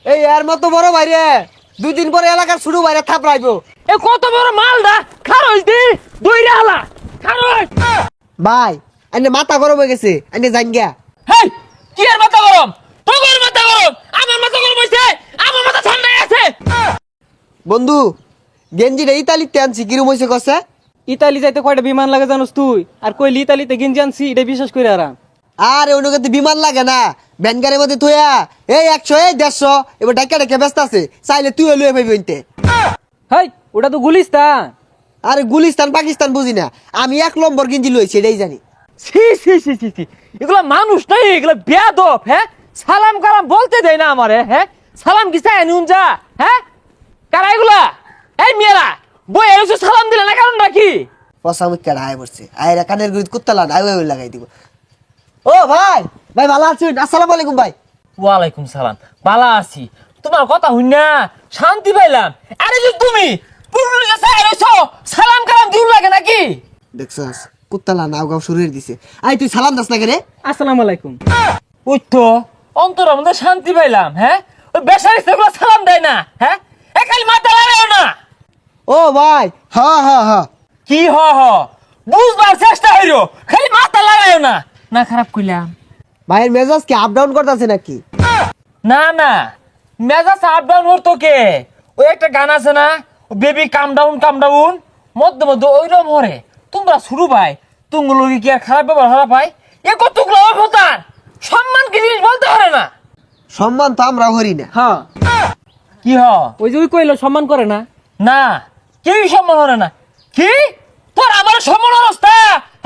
এই এর মতো বড় বাইরে 2 দিন পরে এলাকার শুরু বাইরে থাপড়াইবো। এ কত বড় মালটা খারজ দি দইরা হালা খারজ। ভাই এনে মাথা গরম হয়ে গেছে, এনে জান গিয়া। হেই কি এর মাথা গরম? তোর মাথা গরম, আমার মাথা গরম হইছে, আমার মাথা ঠান্ডা আছে। বন্ধু গেঞ্জিটা ইতালিতে আনছি, কিরম হইছে কসে? ইতালি যাইতে কয়টা বিমান লাগে জানোস তুই? আর কইলি ইতালিতে গেঞ্জি আনছি, এটা বিশ্বাস করে আরাম। আরে ওনকে বিমান লাগে না, ব্যানগারের মধ্যে তুইয়া এই 100 এই 150 এবার ডাকা ডাকা ব্যস্ত আছে, চাইলে তুইও লয়ে পাইবি ওইতে। হেই ওটা তো গুলিস্তান। আরে গুলিস্তান পাকিস্তান বুঝি না, আমি 1 নম্বর গেঞ্জি লইছি এটাই জানি। ছি ছি ছি ছি ছি, এগুলা মানুষ নাই, এগুলা বেয়াদব। হ্যাঁ সালাম কালাম বলতে দেয় না আমারে। হ্যাঁ সালাম কি চাই নুন যা? হ্যাঁ কারা এগুলা? এই মেয়েরা বই এসে সালাম দিলে না, কারণ নাকি? পসা মুখটা আয় পড়ছে, আয়রা কানের গুড়ি কুত্তালা আয় ওই লাগাই দিব। ও ভাই, ভাই ভালো আছেন? আসসালামু আলাইকুম ভাই। ওয়ালাইকুম সালাম, বালা আছি। তোমার কথা হই না শান্তি পাইলাম। আরে যে তুমি পুরুষ কাছে আইছো, সালাম কালাম দিউ লাগে নাকি? দেখছস কুত্তালা নাও গাও শুরু করে দিছে। আই তুই সালাম দাস না কে রে? আসসালামু আলাইকুম। ওই তো অন্তর আমাদের শান্তি পাইলাম। হ্যাঁ ওই বেসারি সেগুলো সালাম দেয় না। হ্যাঁ একাই মাথা লাগাও না। ও ভাই হ্যাঁ হ্যাঁ হ্যাঁ, কি হ হ বুঝবার চেষ্টা হইল, খালি মাথা লাগাও না। না খারাপ কইলাম? ভাইয়ের মেজাজ কি আপ ডাউন করতেছে নাকি? না না মেজাজ আপ ডাউন ওর তোকে। ওই একটা গান আছে না, বেবি কাম ডাউন মধ্যে মধ্যে ওইরকম হরে। তোমরা শুরু ভাই তুমগুলো কি আর খারাপ ব্যবহার হারা পাই? এ কতগুলো অবতার সম্মান কি জিনিস বলতে পারে না। সম্মান তো আমরা হরি না। হ্যাঁ কি হ? ওই যে ওই কইলো সম্মান করে না। না কেউই সম্মান হরে না। কি তোর আমার সম্মান অবস্থা?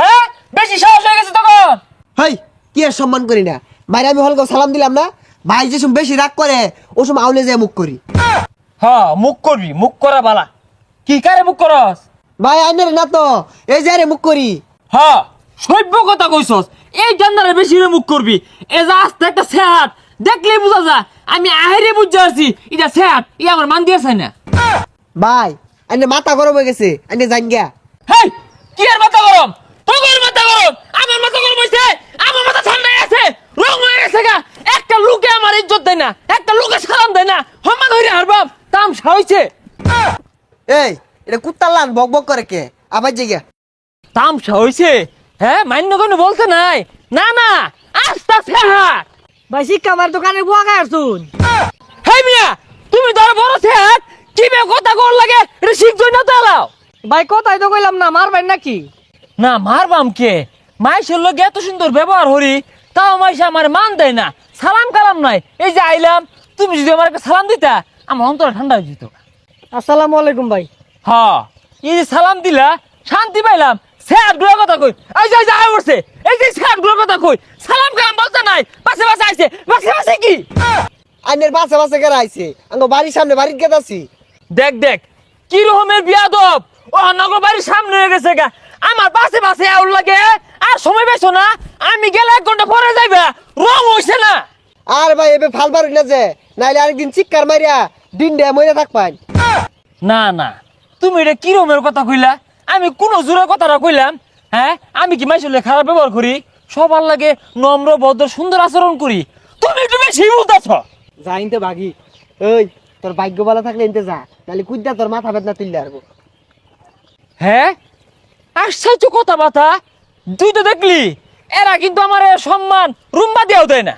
হ্যাঁ বেশি সাহস হয়ে গেছে তখন। হাই কি আর সম্মান করি না? বাইরে আমি হলকে সালাম দিলাম না, ভাই যে সময় বেশি রাগ করে ও সময় আউলে যায় মুখ করি। হ্যাঁ মুখ করবি, মুখ করা বালা। কি কারে মুখ করস? ভাই আইনের না তো, এই যে রে মুখ করি। হ্যাঁ সভ্য কথা কইছস। এই জান্নারে বেশি রে মুখ করবি। এ যা আস্তে একটা সেহাত দেখলেই বুঝা যা। আমি আহেরে বুঝতে পারছি এটা সেহাত, ই আমার মান দিয়েছে না। ভাই আইনে মাথা গরম হয়ে গেছে, আইনে জান গিয়া। হেই কি আর মাথা গরম? তোর মাথা গরম, আমার মাথা গরম হইছে, আমার মাথা ঠান্ডা আছে, রং হয়ে গেছে গা। একটা লোকে আমার ইজ্জত দেয় না, একটা লোকে সালাম দেয় না, সম্মান হইরে হারবাম তামসা হইছে। এই এটা কুত্তার লান বক বক করে কে? আবার যে গিয়া তামসা হইছে। হ্যাঁ মান্য কোনো বলতে নাই। না না আস্তা সেহাত। ভাই শিক্ষা আমার দোকানে বুয়া খায় আসুন। হেই মিয়া তুমি ধর বড় সেহাত কি বে কথা কর লাগে, এটা শিখছই না তো এলাও। ভাই কথাই তো কইলাম না, মারবেন নাকি? না মারবাম কে? মাইশের লোক এত সুন্দর ব্যবহার হরি, তাও মাইশে আমার মান দেয় না, সালাম কালাম নাই। এই যে আইলাম, তুমি যদি আমার একটা সালাম দিতা আমার অন্তর ঠান্ডা হয়ে যেত। আসসালামু আলাইকুম ভাই। হ্যাঁ এই যে সালাম দিলা শান্তি পাইলাম। স্যার গুলোর কথা কই, এই যে আয় পড়ছে, এই যে স্যার গুলোর কথা কই, সালাম কালাম বলতে নাই, পাশে পাশে আইছে, পাশে পাশে কি? আইনের বাসে বাসে কেরা আইছে, আঙ্গো বাড়ির সামনে বাড়ির গেত আছি। দেখ দেখ কি রকমের বিয়াদব। ও নগর বাড়ির সামনে হয়ে গেছে গা, আমার পাশে পাশে আউল লাগে। আর সময় পেছো না, আমি গেলে 1 ঘন্টা পরে যাইবা, রং হইছে না। আর ভাই এবে ফাল পারুন না যে, নাইলে আরেকদিন চিৎকার মারিয়া দিন ডে মরে থাকবেন। না না তুমি এটা কি রকমের কথা কইলা? আমি কোন জোরের কথাটা কইলাম? হ্যাঁ আমি কি মাইসলে খারাপ ব্যবহার করি? সবার লাগে নম্র ভদ্র সুন্দর আচরণ করি। তুমি একটু বেশি বলতেছ। যাইতে ভাগি, ওই তোর ভাগ্য ভালো থাকলে এনতে যা, নাহলে কুদ্দা তোর মাথা বেদনা তুললে আরবো। হ্যাঁ আশ্চর্য কথাবার্তা। তুই তো দেখলি এরা কিন্তু আমার সম্মান রুম্বা দিয়েও দেয় না।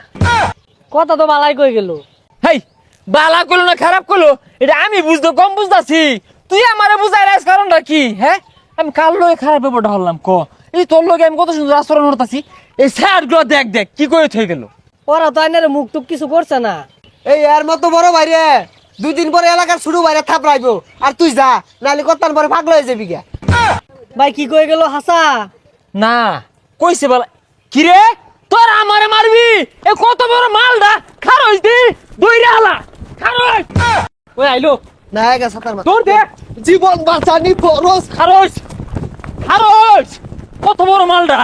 কথা তো মালাই কই গেল। হেই বালা কইলো না খারাপ কইলো এটা আমি বুঝতে কম বুঝতাছি। তুই আমারে বুঝাই রাখ কারণটা কি? হ্যাঁ আমি কার লগে খারাপ ব্যাপারটা হলাম ক? এই তোর লগে আমি কত সুন্দর আচরণ করতেছি, এই স্যার গুলো দেখ দেখ কি করে থই গেল। ওরা তো আইনের মুখ টুক কিছু করছে না। এই এর মতো বড় বাইরে 2 দিন পরে এলাকার শুরু বাইরে থাপড়াইবো, আর তুই যা, নাহলে কত্তান পরে পাগল হয়ে যাবি গা। ভাই কি কই গেল হাসা? না কইছে বলা কি রে তোর আমারে মারবি? এ কত বড় মালডা খারজ দি দইরা হালা খারজ। ওই আইলো না গা সাতার মাথা তোর দেখ জীবন বাঁচানি খরচ। খারজ খারজ কত বড় মালডা।